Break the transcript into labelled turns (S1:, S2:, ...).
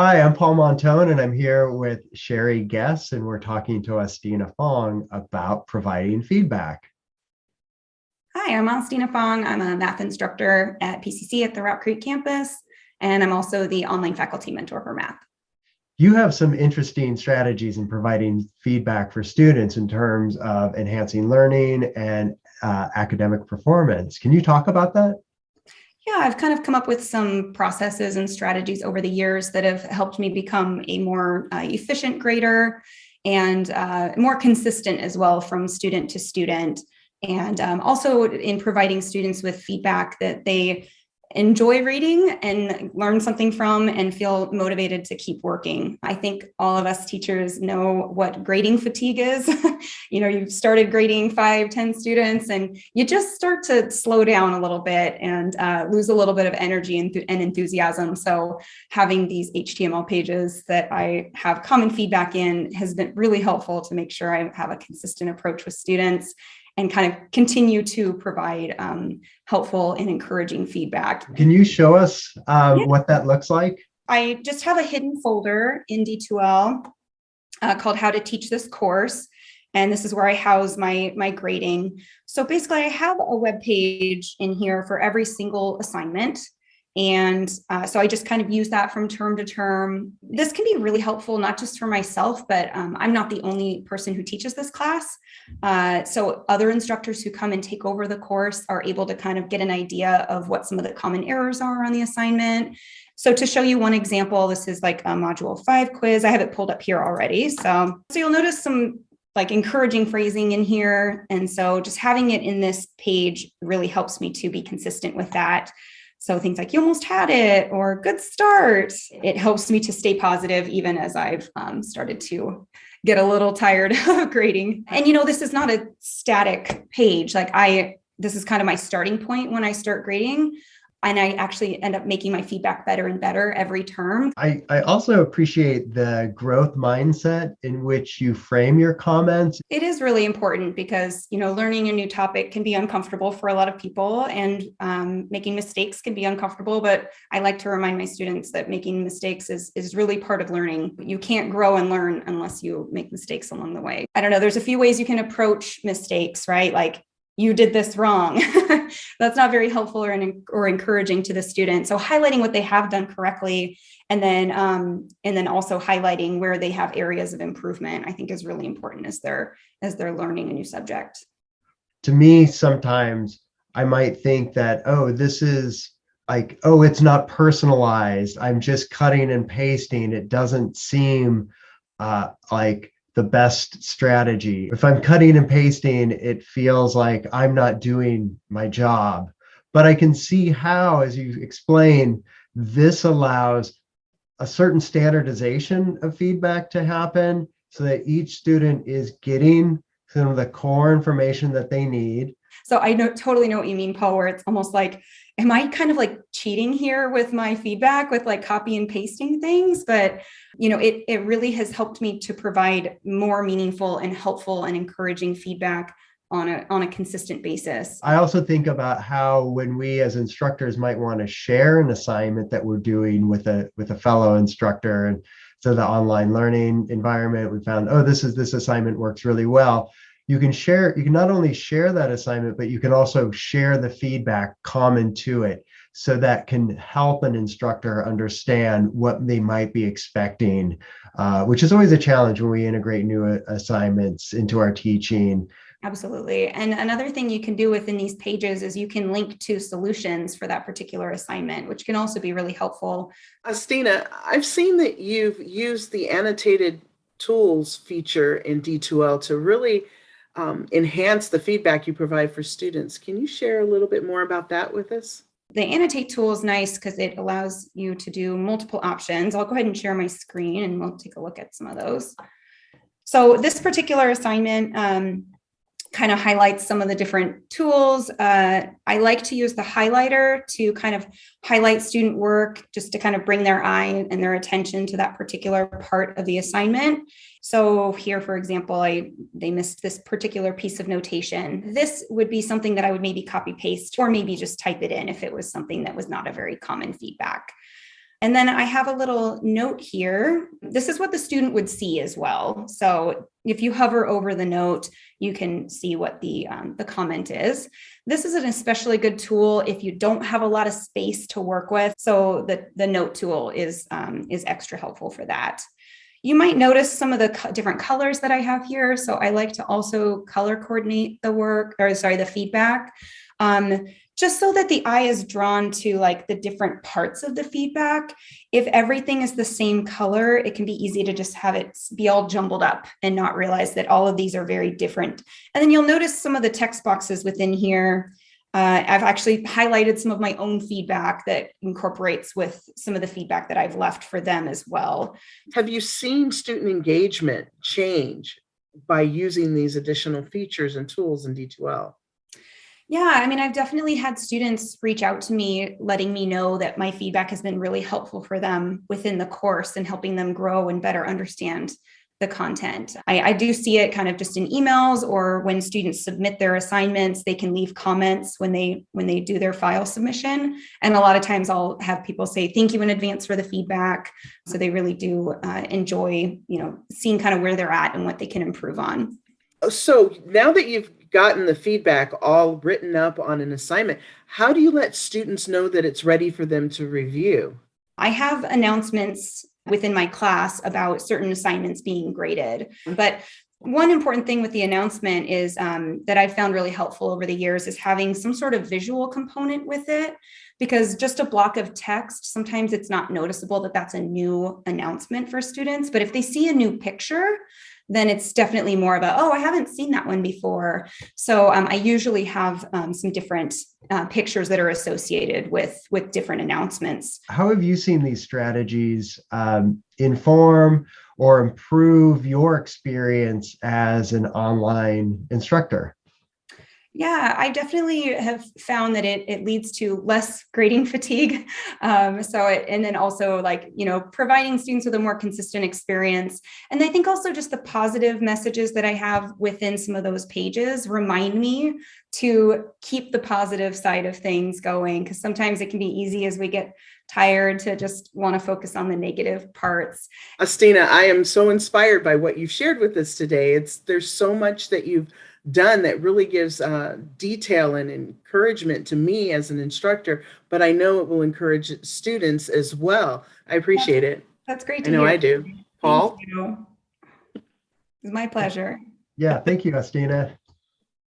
S1: Hi, I'm Paul Montone, and I'm here with Sherie Guess, and we're talking to Austina Fong about providing feedback.
S2: Hi, I'm Austina Fong. I'm a math instructor at PCC at the Rock Creek campus, and I'm also the online faculty mentor for math.
S1: You have some interesting strategies in providing feedback for students in terms of enhancing learning and academic performance. Can you talk about that?
S2: Yeah, I've kind of come up with some processes and strategies over the years that have helped me become a more efficient grader and more consistent as well from student to student. And also in providing students with feedback that they enjoy reading and learn something from and feel motivated to keep working. I think all of us teachers know what grading fatigue is. You've started grading 5, 10 students and you just start to slow down a little bit and lose a little bit of energy and enthusiasm. So having these HTML pages that I have common feedback in has been really helpful to make sure I have a consistent approach with students and kind of continue to provide helpful and encouraging feedback.
S1: Can you show us
S2: Yeah.
S1: what that looks like?
S2: I just have a hidden folder in D2L called How to Teach This Course. And this is where I house my grading. So basically, I have a web page in here for every single assignment. And so I just kind of use that from term to term. This can be really helpful, not just for myself, but I'm not the only person who teaches this class. So other instructors who come and take over the course are able to kind of get an idea of what some of the common errors are on the assignment. So to show you one example, this is like a module 5 quiz. I have it pulled up here already. So you'll notice some like encouraging phrasing in here. And so just having it in this page really helps me to be consistent with that. So things like you almost had it or good start. It helps me to stay positive even as I've started to get a little tired of grading. And this is not a static page. This is kind of my starting point when I start grading. And I actually end up making my feedback better and better every term.
S1: I also appreciate the growth mindset in which you frame your comments.
S2: It is really important because, learning a new topic can be uncomfortable for a lot of people and making mistakes can be uncomfortable. But I like to remind my students that making mistakes is really part of learning. You can't grow and learn unless you make mistakes along the way. I don't know. There's a few ways you can approach mistakes, right? Like, you did this wrong. That's not very helpful or encouraging to the student. So highlighting what they have done correctly, and then also highlighting where they have areas of improvement, I think is really important as they're learning a new subject.
S1: To me, sometimes I might think that, oh, this is like, oh, it's not personalized. I'm just cutting and pasting. It doesn't seem like the best strategy. If I'm cutting and pasting, it feels like I'm not doing my job. But I can see how, as you explain, this allows a certain standardization of feedback to happen so that each student is getting some of the core information that they need.
S2: So I totally know what you mean, Paul, where it's almost like, am I kind of like cheating here with my feedback with like copy and pasting things? But, it really has helped me to provide more meaningful and helpful and encouraging feedback on a consistent basis.
S1: I also think about how when we as instructors might want to share an assignment that we're doing with a fellow instructor, and so the online learning environment, we found, oh, this assignment works really well. You can not only share that assignment, but you can also share the feedback common to it. So that can help an instructor understand what they might be expecting, which is always a challenge when we integrate new assignments into our teaching.
S2: Absolutely. And another thing you can do within these pages is you can link to solutions for that particular assignment, which can also be really helpful.
S3: Austina, I've seen that you've used the annotated tools feature in D2L to really enhance the feedback you provide for students. Can you share a little bit more about that with us?
S2: The annotate tool is nice because it allows you to do multiple options. I'll go ahead and share my screen and we'll take a look at some of those. So this particular assignment kind of highlights some of the different tools. I like to use the highlighter to kind of highlight student work, just to kind of bring their eye and their attention to that particular part of the assignment. So here, for example, they missed this particular piece of notation. This would be something that I would maybe copy paste or maybe just type it in if it was something that was not a very common feedback. And then I have a little note here. This is what the student would see as well. So if you hover over the note, you can see what the comment is. This is an especially good tool if you don't have a lot of space to work with. So the note tool is extra helpful for that. You might notice some of the different colors that I have here. So I like to also color coordinate the feedback. Just so that the eye is drawn to like the different parts of the feedback. If everything is the same color, it can be easy to just have it be all jumbled up and not realize that all of these are very different. And then you'll notice some of the text boxes within here. I've actually highlighted some of my own feedback that incorporates with some of the feedback that I've left for them as well.
S3: Have you seen student engagement change by using these additional features and tools in D2L?
S2: Yeah, I mean, I've definitely had students reach out to me, letting me know that my feedback has been really helpful for them within the course and helping them grow and better understand the content. I do see it kind of just in emails, or when students submit their assignments, they can leave comments when they do their file submission. And a lot of times I'll have people say, thank you in advance for the feedback. So they really do enjoy, seeing kind of where they're at and what they can improve on.
S3: So now that you've gotten the feedback all written up on an assignment, how do you let students know that it's ready for them to review?
S2: I have announcements within my class about certain assignments being graded. But one important thing with the announcement is that I've found really helpful over the years is having some sort of visual component with it, because just a block of text, sometimes it's not noticeable that that's a new announcement for students. But if they see a new picture, then it's definitely more of a, oh, I haven't seen that one before. So I usually have some different pictures that are associated with different announcements.
S1: How have you seen these strategies inform or improve your experience as an online instructor?
S2: Yeah, I definitely have found that it leads to less grading fatigue. And then also providing students with a more consistent experience. And I think also just the positive messages that I have within some of those pages remind me to keep the positive side of things going, because sometimes it can be easy as we get tired to just want to focus on the negative parts.
S3: Austina, I am so inspired by what you've shared with us today. There's so much that you've done that really gives detail and encouragement to me as an instructor, but I know it will encourage students as well. I appreciate it.
S2: That's great to
S3: hear. I know I do. Paul?
S2: Thank you. It's my pleasure.
S1: Yeah, thank you, Austina.